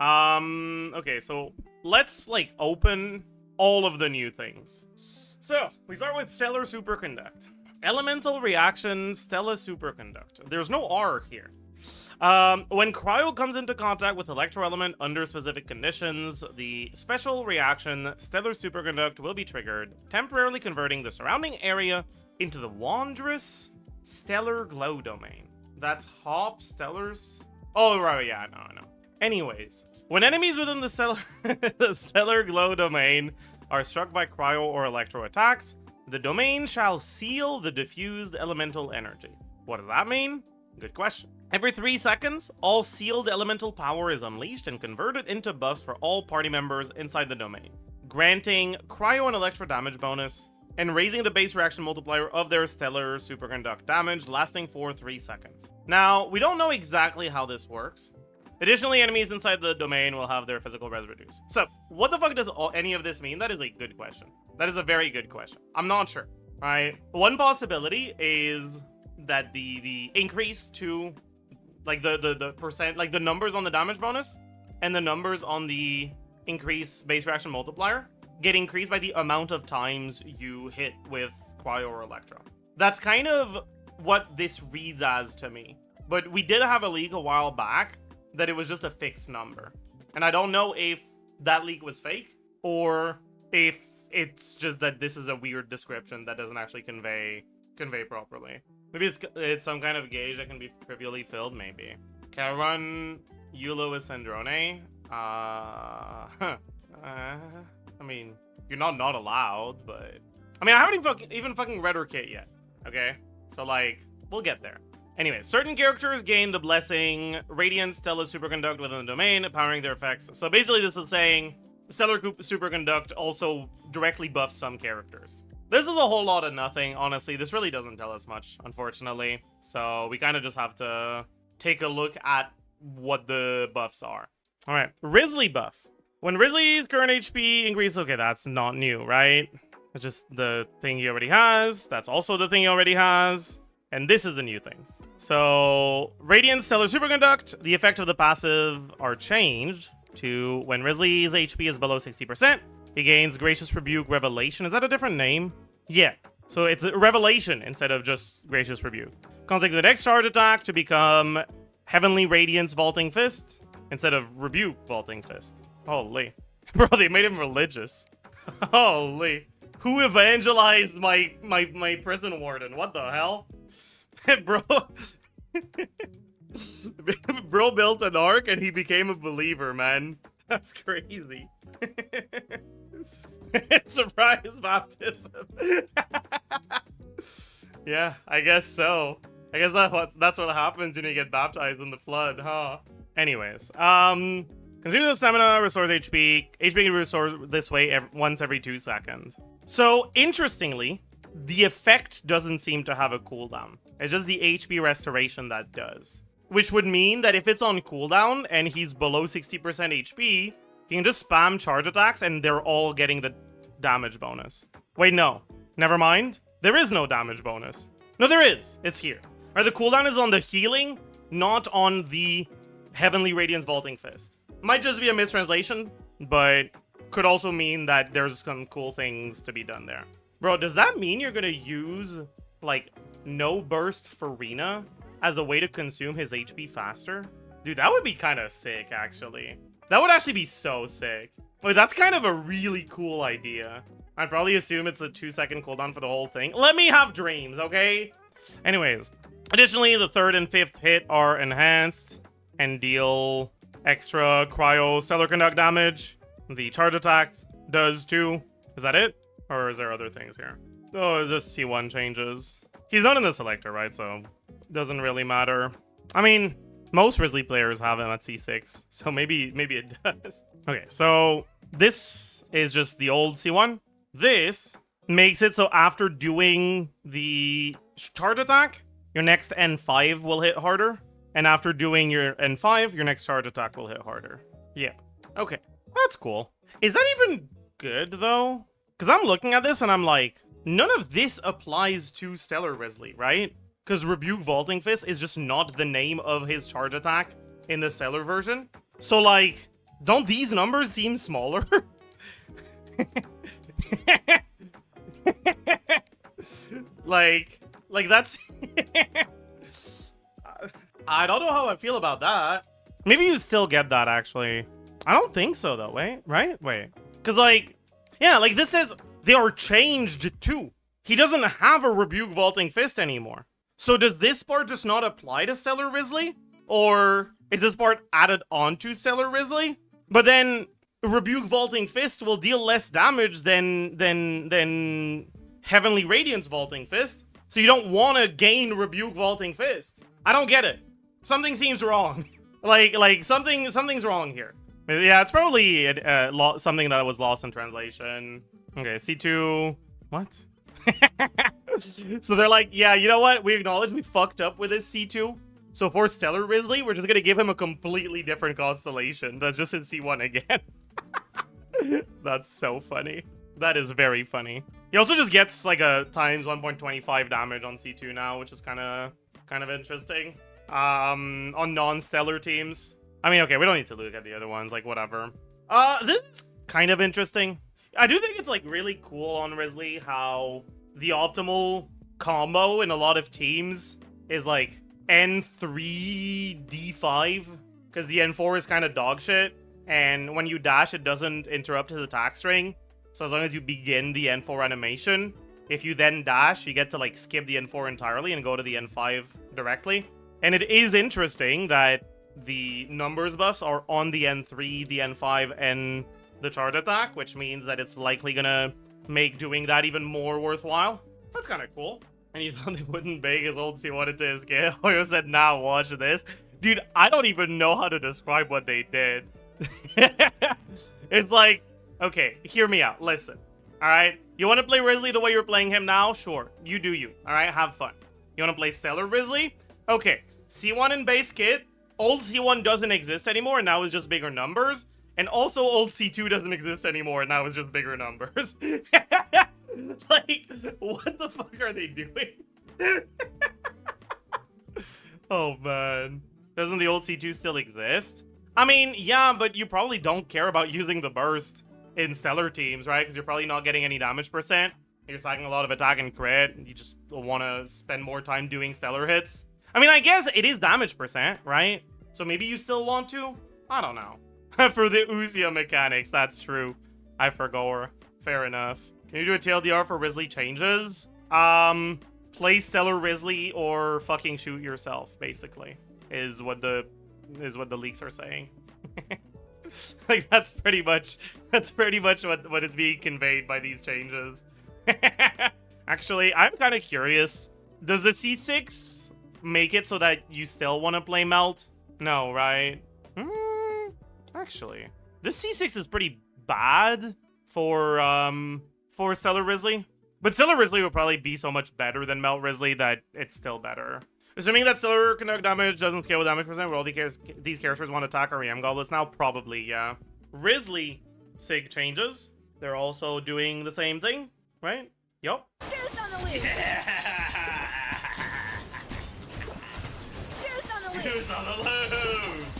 Okay, so let's, like, open all of the new things. So, we start with Stellar Superconduct. Elemental reaction, Stellar Superconduct. There's no R here. When cryo comes into contact with electroelement under specific conditions, the special reaction Stellar Superconduct will be triggered, temporarily converting the surrounding area into the wondrous stellar glow domain. That's Hop Stellars. Oh, right, yeah, no. Anyways, when enemies within the stellar glow domain are struck by cryo or electro attacks, the domain shall seal the diffused elemental energy. What does that mean? Good question. Every 3 seconds, all sealed elemental power is unleashed and converted into buffs for all party members inside the domain, granting cryo and electro damage bonus, and raising the base reaction multiplier of their stellar superconduct damage, lasting for 3 seconds. Now, we don't know exactly how this works. Additionally, enemies inside the domain will have their physical res reduced. So, what the fuck does any of this mean? That is a good question. That is a very good question. I'm not sure, right? One possibility is that the increase to, like, the percent, like, the numbers on the damage bonus and the numbers on the increase base reaction multiplier get increased by the amount of times you hit with cryo or electro. That's kind of what this reads as to me. But we did have a leak a while back that it was just a fixed number. And I don't know if that leak was fake or if it's just that this is a weird description that doesn't actually convey properly. Maybe it's some kind of gauge that can be trivially filled, maybe. Can I run Yulo with Sandrone? I mean, you're not allowed, but... I mean, I haven't even fucking read her kit yet, okay? So, like, we'll get there. Anyway, certain characters gain the blessing Radiant Stellar Superconduct within the domain, powering their effects. So basically this is saying Stellar Superconduct also directly buffs some characters. This is a whole lot of nothing, honestly. This really doesn't tell us much, unfortunately. So we kind of just have to take a look at what the buffs are. Alright, Wriothesley buff. When Wriothesley's current HP increases, okay, that's not new, right? It's just the thing he already has. That's also the thing he already has. And this is the new thing. So, Radiant Stellar Superconduct, the effect of the passive are changed to when Wriothesley's HP is below 60%, he gains Gracious Rebuke Revelation. Is that a different name? Yeah. So it's a Revelation instead of just Gracious Rebuke. Contact the next charge attack to become Heavenly Radiance Vaulting Fist instead of Rebuke Vaulting Fist. Holy. Bro, they made him religious. Holy. Who evangelized my prison warden? What the hell? Bro, bro built an ark and he became a believer, man. That's crazy. Surprise baptism. Yeah, I guess so. I guess that's what happens when you get baptized in the flood, huh? Anyways, consume the stamina, restores HP. HP can restore this way once every 2 seconds. So, interestingly, the effect doesn't seem to have a cooldown. It's just the HP restoration that does. Which would mean that if it's on cooldown and he's below 60% HP, he can just spam charge attacks and they're all getting the damage bonus. Wait, no. Never mind. There is no damage bonus. No, there is. It's here. Right, the cooldown is on the healing, not on the Heavenly Radiance Vaulting Fist. Might just be a mistranslation, but could also mean that there's some cool things to be done there. Bro, does that mean you're gonna use, like, no burst for Rena as a way to consume his HP faster? Dude, that would be kind of sick, actually. That would actually be so sick. Wait, that's kind of a really cool idea. I'd probably assume it's a 2-second cooldown for the whole thing. Let me have dreams, okay? Anyways, additionally, the 3rd and 5th hit are enhanced and deal extra cryo stellar conduct damage. The charge attack does too. Is that it? Or is there other things here? Oh, it's just C1 changes. He's not in the selector, right? So it doesn't really matter. I mean, most Wriothesley players have him at C6. So maybe it does. Okay, so this is just the old C1. This makes it so after doing the charge attack, your next N5 will hit harder. And after doing your N5, your next charge attack will hit harder. Yeah. Okay. That's cool. Is that even good, though? Because I'm looking at this and I'm like, none of this applies to Stellar Wriothesley, right? Because Rebuke Vaulting Fist is just not the name of his charge attack in the Stellar version. So, like, Don't these numbers seem smaller? like that's... I don't know how I feel about that. Maybe you still get that, actually. I don't think so, though. Wait, right? Wait. Because, like, yeah, like, this says they are changed too. He doesn't have a Rebuke Vaulting Fist anymore. So does this part just not apply to Stellar Wriothesley? Or is this part added onto Stellar Wriothesley? But then Rebuke Vaulting Fist will deal less damage than Heavenly Radiance Vaulting Fist. So you don't want to gain Rebuke Vaulting Fist. I don't get it. Something seems wrong. like something's wrong here. Yeah, it's probably something that was lost in translation. Okay, C2. What? So they're like, yeah, you know what? We acknowledge we fucked up with this C2. So for Stellar Wriothesley, we're just gonna give him a completely different constellation. That's just in C1 again. That's so funny. That is very funny. He also just gets like a times 1.25 damage on C2 now, which is kind of interesting. On non-stellar teams. I mean, okay, we don't need to look at the other ones, like whatever. This is kind of interesting. I do think it's like really cool on Wriothesley how the optimal combo in a lot of teams is like N3 D5, because the N4 is kind of dog shit, and when you dash it doesn't interrupt his attack string. So as long as you begin the N4 animation, if you then dash, you get to like skip the N4 entirely and go to the N5 directly. And it is interesting that the numbers buffs are on the N3, the N5, and the charge attack, which means that it's likely gonna make doing that even more worthwhile. That's kind of cool. And you thought they wouldn't bake his old C1 into his scale? You said, now watch this. Dude, I don't even know how to describe what they did. It's like, okay, hear me out. Listen. Alright? You want to play Wriothesley the way you're playing him now? Sure. You do you. Alright? Have fun. You want to play Stellar Wriothesley? Okay. C1 in base kit. Old C1 doesn't exist anymore, and now it's just bigger numbers. And also old C2 doesn't exist anymore, and now it's just bigger numbers. Like, what the fuck are they doing? Oh, man. Doesn't the old C2 still exist? I mean, yeah, but you probably don't care about using the burst in Stellar teams, right? Because you're probably not getting any damage percent. You're stacking a lot of attack and crit. You just want to spend more time doing Stellar hits. I mean, I guess it is damage percent, right? So maybe you still want to? I don't know. For the Uzia mechanics, that's true. I forgot. Fair enough. Can you do a TLDR for Wriothesley changes? Play Stellar Wriothesley or fucking shoot yourself, basically, is what the leaks are saying. Like, that's pretty much what is being conveyed by these changes. Actually, I'm kind of curious. Does the C6 make it so that you still want to play Melt? No, right? Actually, this C6 is pretty bad for Stellar Wriothesley. But Stellar Wriothesley would probably be so much better than Melt Wriothesley that it's still better. Assuming that Stellar Conduct damage doesn't scale with damage percent, will all these characters want to attack our EM goblets now? Probably, yeah. Wriothesley SIG changes. They're also doing the same thing, right? Yup. Goose on the loose! Yeah. Goose on the loose! Goose on the loose!